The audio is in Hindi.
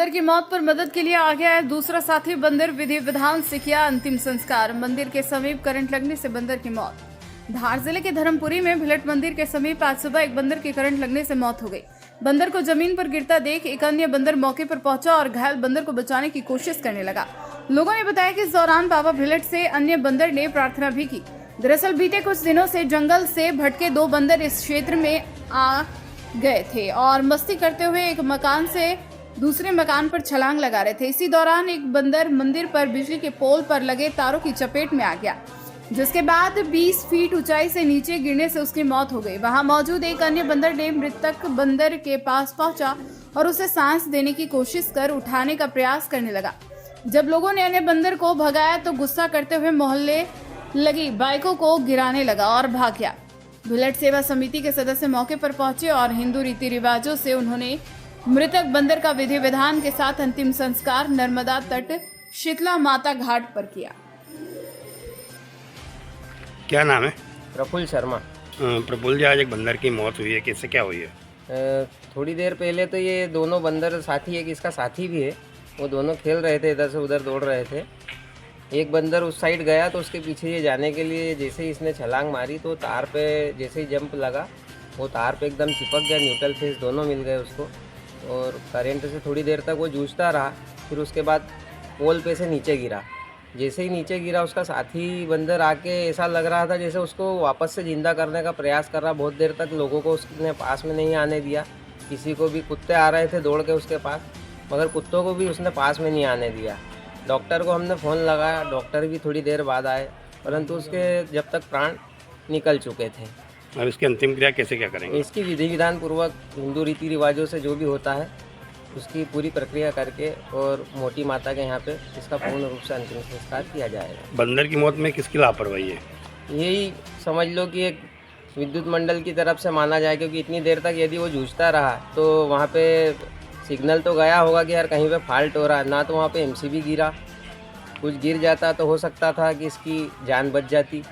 बंदर की मौत पर मदद के लिए आ गया है दूसरा साथी बंदर। विधि विधान से किया अंतिम संस्कार। मंदिर के समीप करंट लगने से बंदर की मौत। धार जिले के धर्मपुरी में भिलट मंदिर के समीप आज सुबह एक बंदर की करंट लगने से मौत हो गई। बंदर को जमीन पर गिरता देख एक अन्य बंदर मौके पर पहुंचा और घायल बंदर को बचाने की कोशिश करने लगा। लोगों ने बताया कि इस दौरान बाबा भिलट से अन्य बंदर ने प्रार्थना भी की। दरअसल बीते कुछ दिनों से जंगल से भटके दो बंदर इस क्षेत्र में आ गए थे और मस्ती करते हुए एक मकान से दूसरे मकान पर छलांग लगा रहे थे। इसी दौरान एक बंदर मंदिर पर बिजली के पोल पर लगे तारों की चपेट में आ गया, जिसके बाद 20 फीट ऊंचाई से नीचे गिरने से उसकी मौत हो गई। वहां मौजूद एक अन्य बंदर ने मृतक बंदर के पास पहुंचा और उसे सांस देने की कोशिश कर उठाने का प्रयास करने लगा। जब लोगों ने अन्य बंदर को भगाया तो गुस्सा करते हुए मोहल्ले लगी बाइकों को गिराने लगा और भाग गया। भिलट सेवा समिति के सदस्य मौके पर पहुंचे और हिंदू रीति रिवाजों से उन्होंने मृतक बंदर का विधि विधान के साथ अंतिम संस्कार नर्मदा तट शीतला माता घाट पर किया। क्या नाम है? प्रफुल्ल शर्मा। प्रफुल्ल जी, आज एक बंदर की मौत हुई है, कैसे क्या हुई है? थोड़ी देर पहले तो ये दोनों बंदर साथी, एक इसका साथी भी है, वो दोनों खेल रहे थे, इधर से उधर दौड़ रहे थे। एक बंदर उस साइड गया तो उसके पीछे ये जाने के लिए जैसे ही इसने छलांग मारी तो तार पे जैसे ही जंप लगा वो तार पे एकदम चिपक गया। न्यूट्रल फेस दोनों मिल गए उसको और करंट से थोड़ी देर तक वो जूझता रहा। फिर उसके बाद पोल पे से नीचे गिरा। जैसे ही नीचे गिरा उसका साथी बंदर आके ऐसा लग रहा था जैसे उसको वापस से जिंदा करने का प्रयास कर रहा। बहुत देर तक लोगों को उसने पास में नहीं आने दिया। किसी को भी, कुत्ते आ रहे थे दौड़ के उसके पास, मगर कुत्तों को भी उसने पास में नहीं आने दिया। डॉक्टर को हमने फ़ोन लगाया, डॉक्टर भी थोड़ी देर बाद आए, परंतु उसके जब तक प्राण निकल चुके थे। अब इसकी अंतिम क्रिया कैसे क्या करेंगे? इसकी विधि विधान पूर्वक हिंदू रीति रिवाजों से जो भी होता है उसकी पूरी प्रक्रिया करके और मोटी माता के यहाँ पे इसका पूर्ण रूप से अंतिम संस्कार किया जाएगा। बंदर की मौत में किसकी लापरवाही है? यही समझ लो कि एक विद्युत मंडल की तरफ से माना जाए, क्योंकि इतनी देर तक यदि वो जूझता रहा तो वहाँ पे सिग्नल तो गया होगा कि यार कहीं पे फॉल्ट हो रहा है। ना तो वहाँ पे एमसीबी गिरा, कुछ गिर जाता तो हो सकता था कि इसकी जान बच जाती।